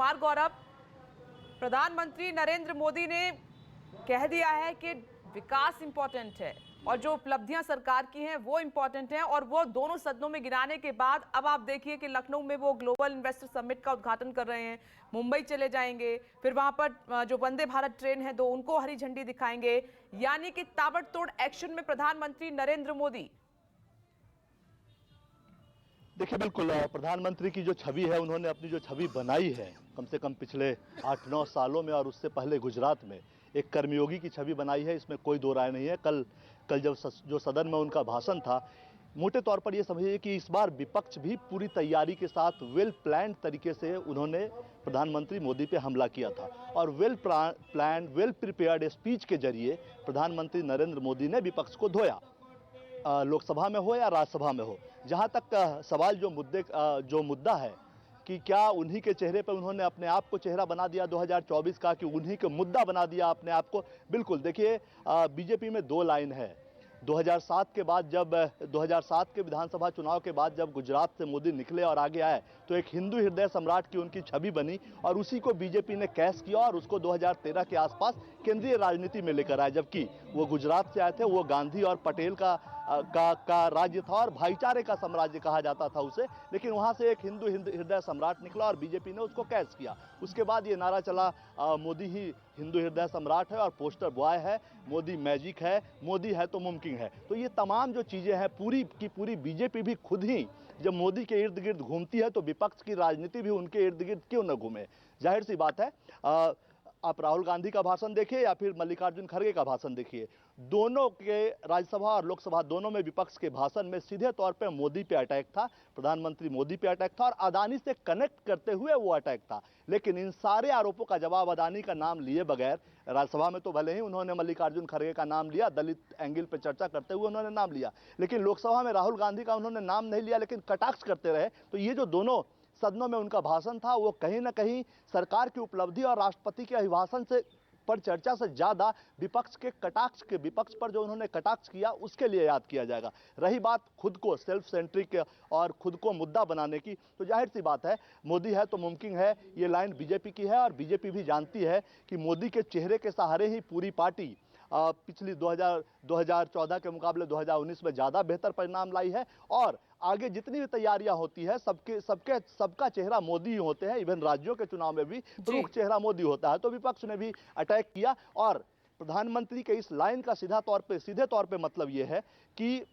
कुमार गौरव, प्रधानमंत्री नरेंद्र मोदी ने कह दिया है कि विकास इंपॉर्टेंट है और जो उपलब्धियां सरकार की हैं वो इंपॉर्टेंट हैं, और वो दोनों सदनों में गिनाने के बाद अब आप देखिए कि लखनऊ में वो ग्लोबल इन्वेस्टर समिट का उद्घाटन कर रहे हैं, मुंबई चले जाएंगे, फिर वहां पर जो वंदे भारत ट्रेन है दो उनको हरी झंडी दिखाएंगे, यानी कि ताबड़तोड़ एक्शन में प्रधानमंत्री नरेंद्र मोदी। देखिए, बिल्कुल प्रधानमंत्री की जो छवि है, उन्होंने अपनी जो छवि बनाई है कम से कम पिछले 8-9 सालों में, और उससे पहले गुजरात में एक कर्मयोगी की छवि बनाई है, इसमें कोई दो राय नहीं है। कल जब जो सदन में उनका भाषण था, मोटे तौर पर ये समझिए कि इस बार विपक्ष भी पूरी तैयारी के साथ वेल प्लान्ड तरीके से उन्होंने प्रधानमंत्री मोदी पे हमला किया था, और well planned well prepared speech के जरिए प्रधानमंत्री नरेंद्र मोदी ने विपक्ष को धोया, लोकसभा में हो या राज्यसभा में हो। जहां तक सवाल जो मुद्दा है कि क्या उन्हीं के चेहरे पर उन्होंने अपने आप को चेहरा बना दिया 2024 का, कि उन्हीं के मुद्दा बना दिया अपने आप को। बिल्कुल, देखिए बीजेपी में दो लाइन है। 2007 के बाद, जब 2007 के विधानसभा चुनाव के बाद जब गुजरात से मोदी निकले और आगे आए, तो एक हिंदू हृदय सम्राट की उनकी छवि बनी, और उसी को बीजेपी ने कैश किया और उसको 2013 के आसपास केंद्रीय राजनीति में लेकर आए। जबकि वो गुजरात से आए थे, वो गांधी और पटेल का राज्य था और भाईचारे का साम्राज्य कहा जाता था उसे, लेकिन वहां से एक हिंदू हृदय सम्राट निकला और बीजेपी ने उसको कैश किया। उसके बाद ये नारा चला, मोदी ही हिंदू हृदय सम्राट है और पोस्टर बॉय है, मोदी मैजिक है, मोदी है तो मुमकिन है। तो ये तमाम जो चीजें हैं, पूरी की पूरी बीजेपी भी खुद ही जब मोदी के इर्द गिर्द घूमती है, तो विपक्ष की राजनीति भी उनके इर्द गिर्द क्यों न घूमे। जाहिर सी बात है, आप राहुल गांधी का भाषण देखिए या फिर मल्लिकार्जुन खड़गे का भाषण देखिए, दोनों के राज्यसभा और लोकसभा दोनों में विपक्ष के भाषण में सीधे तौर पे मोदी पे अटैक था, प्रधानमंत्री मोदी पे अटैक था, और अदानी से कनेक्ट करते हुए वो अटैक था। लेकिन इन सारे आरोपों का जवाब अदानी का नाम लिए बगैर, राज्यसभा में तो भले ही उन्होंने मल्लिकार्जुन खड़गे का नाम लिया, दलित एंगल पे चर्चा करते हुए उन्होंने नाम लिया, लेकिन लोकसभा में राहुल गांधी का उन्होंने नाम नहीं लिया, लेकिन कटाक्ष करते रहे। तो ये जो दोनों सदनों में उनका भाषण था, वो कहीं ना कहीं सरकार की उपलब्धि और राष्ट्रपति के अभिभाषण से पर चर्चा से ज्यादा विपक्ष पर जो उन्होंने कटाक्ष किया, उसके लिए याद किया जाएगा। रही बात खुद को सेल्फ सेंट्रिक और खुद को मुद्दा बनाने की, तो जाहिर सी बात है, मोदी है तो मुमकिन है, ये लाइन बीजेपी की है, और बीजेपी भी जानती है कि मोदी के चेहरे के सहारे ही पूरी पार्टी पिछली 2014 के मुकाबले 2019 में ज्यादा बेहतर परिणाम लाई है, और आगे जितनी भी तैयारियां होती है, सबका चेहरा मोदी ही होते हैं। इवन राज्यों के चुनाव में भी प्रमुख चेहरा मोदी होता है। तो विपक्ष ने भी अटैक किया, और प्रधानमंत्री के इस लाइन का सीधे तौर पे मतलब यह है कि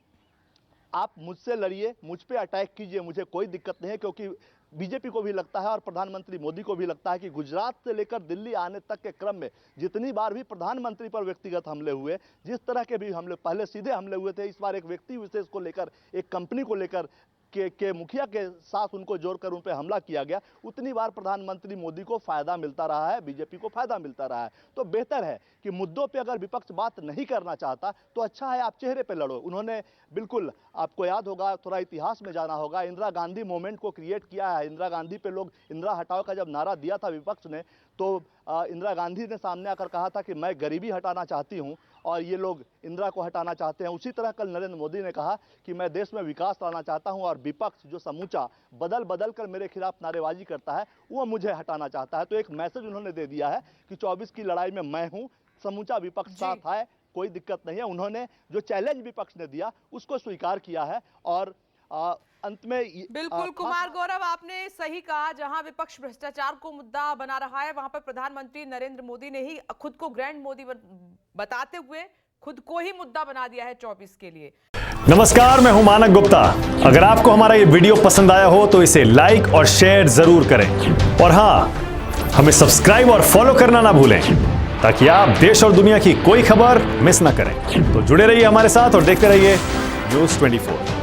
आप मुझसे लड़िए, मुझ पे अटैक कीजिए, मुझे कोई दिक्कत नहीं है, क्योंकि बीजेपी को भी लगता है और प्रधानमंत्री मोदी को भी लगता है कि गुजरात से लेकर दिल्ली आने तक के क्रम में जितनी बार भी प्रधानमंत्री पर व्यक्तिगत हमले हुए, जिस तरह के भी हमले पहले सीधे हमले हुए थे, इस बार एक व्यक्ति विशेष को लेकर, एक कंपनी को लेकर के मुखिया के साथ उनको जोड़कर उन पर हमला किया गया, उतनी बार प्रधानमंत्री मोदी को फायदा मिलता रहा है, बीजेपी को फायदा मिलता रहा है। तो बेहतर है कि मुद्दों पे अगर विपक्ष बात नहीं करना चाहता, तो अच्छा है आप चेहरे पे लड़ो। उन्होंने बिल्कुल, आपको याद होगा, थोड़ा इतिहास में जाना होगा, इंदिरा गांधी मोमेंट को क्रिएट किया है। इंदिरा गांधी पे लोग इंदिरा हटाओ का जब नारा दिया था विपक्ष ने, तो इंदिरा गांधी ने सामने आकर कहा था कि मैं गरीबी हटाना चाहती हूं और ये लोग इंदिरा को हटाना चाहते हैं। उसी तरह कल नरेंद्र मोदी ने कहा कि मैं देश में विकास लाना चाहता हूं, और विपक्ष जो समूचा बदल कर मेरे खिलाफ नारेबाजी करता है, वो मुझे हटाना चाहता है। तो एक मैसेज उन्होंने दे दिया है कि 24 की लड़ाई में मैं हूं, समूचा विपक्ष साथ है, कोई दिक्कत नहीं है। उन्होंने जो चैलेंज विपक्ष ने दिया उसको स्वीकार किया है, और अंत में बिल्कुल कुमार गौरव, आपने सही कहा, जहां विपक्ष भ्रष्टाचार को मुद्दा बना रहा है, वहां पर प्रधानमंत्री नरेंद्र मोदी ने ही खुद को ग्रैंड मोदी बताते हुए खुद को ही मुद्दा बना दिया है 24 के लिए। नमस्कार, मैं हूं मानक गुप्ता। अगर आपको हमारा ये वीडियो पसंद आया हो तो इसे लाइक और शेयर जरूर करें, और हां, हमें सब्सक्राइब और फॉलो करना ना भूलें, ताकि आप देश और दुनिया की कोई खबर मिस ना करें। तो जुड़े रहिए हमारे साथ और देखते रहिए न्यूज़ 24।